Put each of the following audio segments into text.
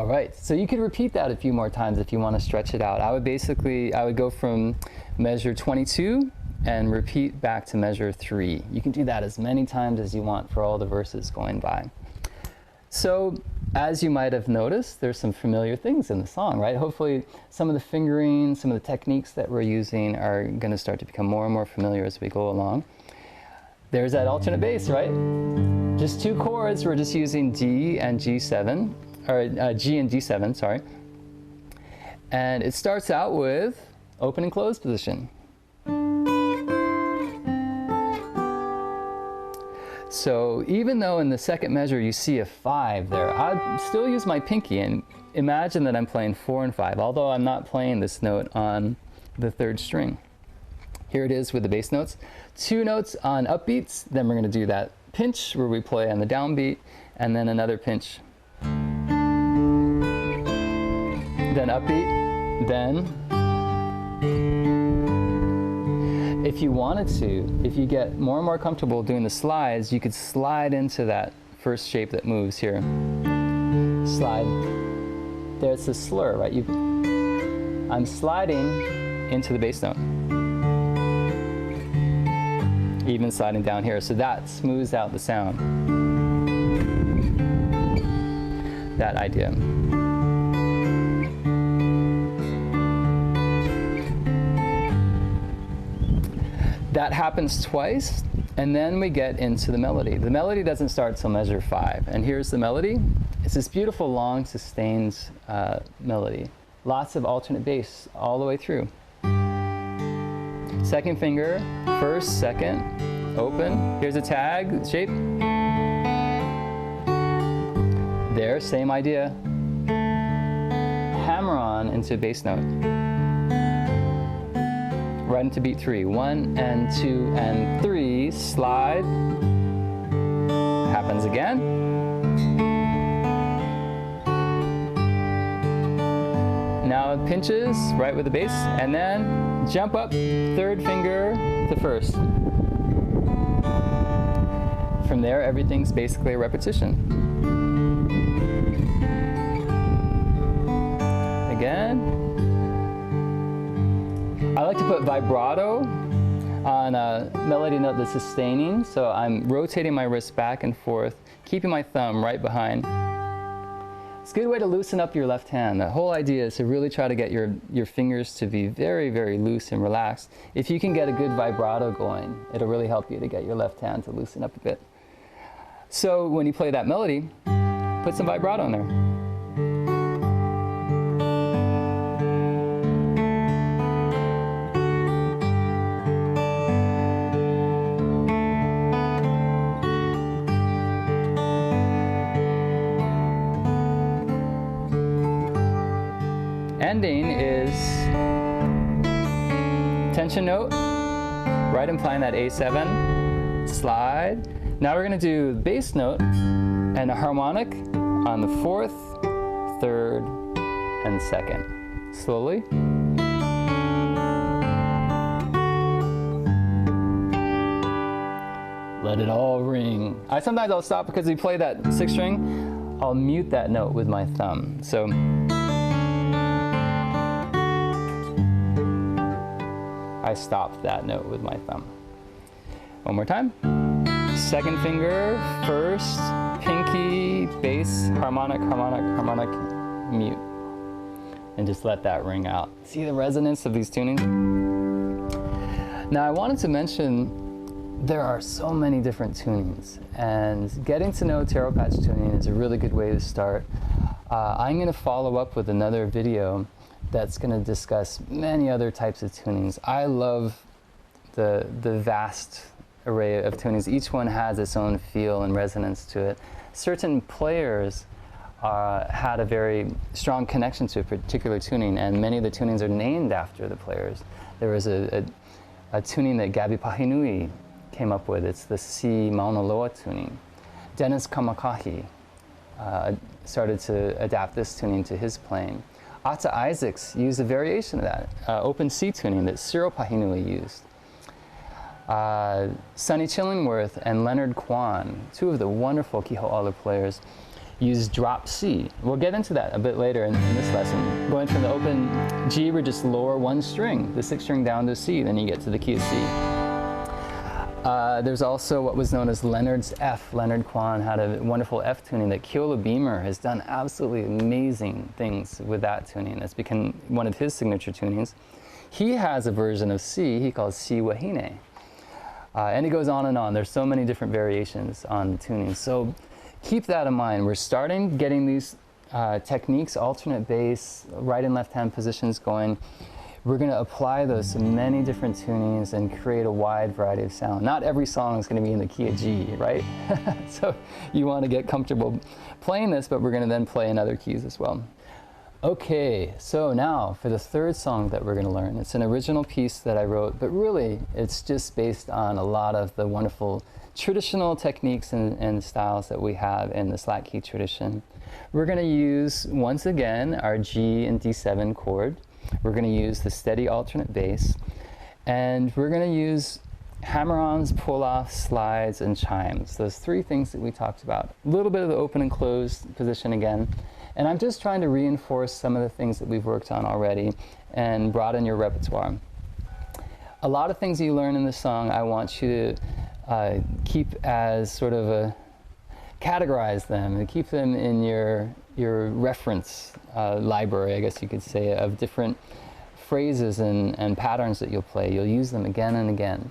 All right, so you could repeat that a few more times if you want to stretch it out. I would go from measure 22 and repeat back to measure 3. You can do that as many times as you want for all the verses going by. So, as you might have noticed, there's some familiar things in the song, right? Hopefully some of the fingering, some of the techniques that we're using are going to start to become more and more familiar as we go along. There's that alternate bass, right? Just 2 chords, we're just using D and G7, or G and D7, sorry. And it starts out with open and close position. So even though in the second measure you see a 5 there, I still use my pinky and imagine that I'm playing 4 and 5, although I'm not playing this note on the 3rd string. Here it is with the bass notes. 2 notes on upbeats, then we're going to do that pinch where we play on the downbeat, and then another pinch. Then upbeat, then. If you wanted to, if you get more and more comfortable doing the slides, you could slide into that first shape that moves here. Slide. There's a slur, right? I'm sliding into the bass note. Even sliding down here, so that smooths out the sound. That idea. That happens twice, and then we get into the melody. The melody doesn't start till measure 5, and here's the melody. It's this beautiful, long, sustained melody. Lots of alternate bass all the way through. Second finger, first, second, open. Here's a tag shape. There, same idea. Hammer on into bass note. Right into beat 3. 1 and 2 and 3. Slide. Happens again. Now it pinches right with the bass, and then jump up, 3rd finger to 1st. From there, everything's basically a repetition. Again. I like to put vibrato on a melody note that's sustaining, so I'm rotating my wrist back and forth, keeping my thumb right behind. It's a good way to loosen up your left hand. The whole idea is to really try to get your fingers to be very, very loose and relaxed. If you can get a good vibrato going, it'll really help you to get your left hand to loosen up a bit. So when you play that melody, put some vibrato in there. Ending is tension note, right implying that A7, slide. Now we're going to do bass note and a harmonic on the 4th, 3rd, and 2nd. Slowly. Let it all ring. Sometimes I'll stop because we play that 6th string. I'll mute that note with my thumb. So I stopped that note with my thumb. One more time. 2nd finger, 1st, pinky, bass, harmonic, harmonic, harmonic, mute. And just let that ring out. See the resonance of these tunings? Now I wanted to mention there are so many different tunings, and getting to know tarot patch tuning is a really good way to start. I'm going to follow up with another video that's going to discuss many other types of tunings. I love the vast array of tunings. Each one has its own feel and resonance to it. Certain players had a very strong connection to a particular tuning, and many of the tunings are named after the players. There was a tuning that Gabi Pahinui came up with. It's the C Mauna Loa tuning. Dennis Kamakahi started to adapt this tuning to his playing. Ata Isaacs used a variation of that, open C tuning that Cyril Pahinui used. Sonny Chillingworth and Leonard Kwan, two of the wonderful Kiho'ala players, use drop C. We'll get into that a bit later in this lesson. Going from the open G, we just lower one string, the 6th string down to C, then you get to the key of C. There's also what was known as Leonard's F. Leonard Kwan had a wonderful F tuning that Keola Beamer has done absolutely amazing things with that tuning. It's become one of his signature tunings. He has a version of C he calls C Wahine. And it goes on and on. There's so many different variations on the tuning. So keep that in mind. We're starting getting these techniques, alternate bass, right and left hand positions going. We're going to apply those to many different tunings and create a wide variety of sound. Not every song is going to be in the key of G, right? So you want to get comfortable playing this, but we're going to then play in other keys as well. Okay, so now for the third song that we're going to learn. It's an original piece that I wrote, but really it's just based on a lot of the wonderful traditional techniques and styles that we have in the slack key tradition. We're going to use, once again, our G and D7 chord. We're going to use the steady alternate bass, and we're going to use hammer-ons, pull-offs, slides, and chimes. Those three things that we talked about. A little bit of the open and closed position again. And I'm just trying to reinforce some of the things that we've worked on already and broaden your repertoire. A lot of things you learn in this song, I want you to keep as sort of categorize them and keep them in your reference library, I guess you could say, of different phrases and patterns that you'll play. You'll use them again and again.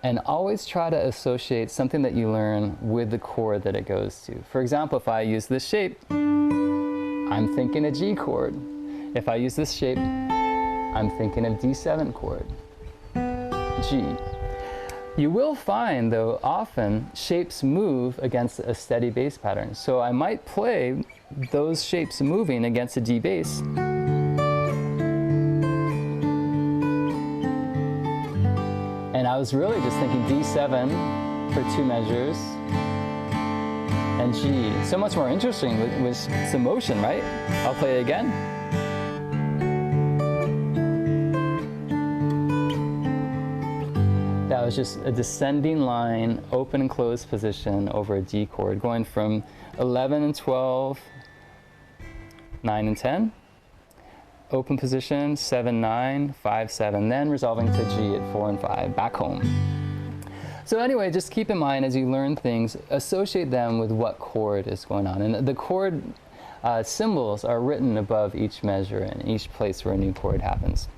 And always try to associate something that you learn with the chord that it goes to. For example, if I use this shape, I'm thinking a G chord. If I use this shape, I'm thinking of D7 chord, G. You will find, though, often shapes move against a steady bass pattern. So I might play those shapes moving against a D bass. And I was really just thinking D7 for 2 measures, and G. So much more interesting with some motion, right? I'll play it again. That was just a descending line, open and closed position over a D chord, going from 11 and 12, 9 and 10, open position, 7, 9, 5, 7, then resolving to G at 4 and 5, back home. So anyway, just keep in mind as you learn things, associate them with what chord is going on. And the chord symbols are written above each measure and each place where a new chord happens.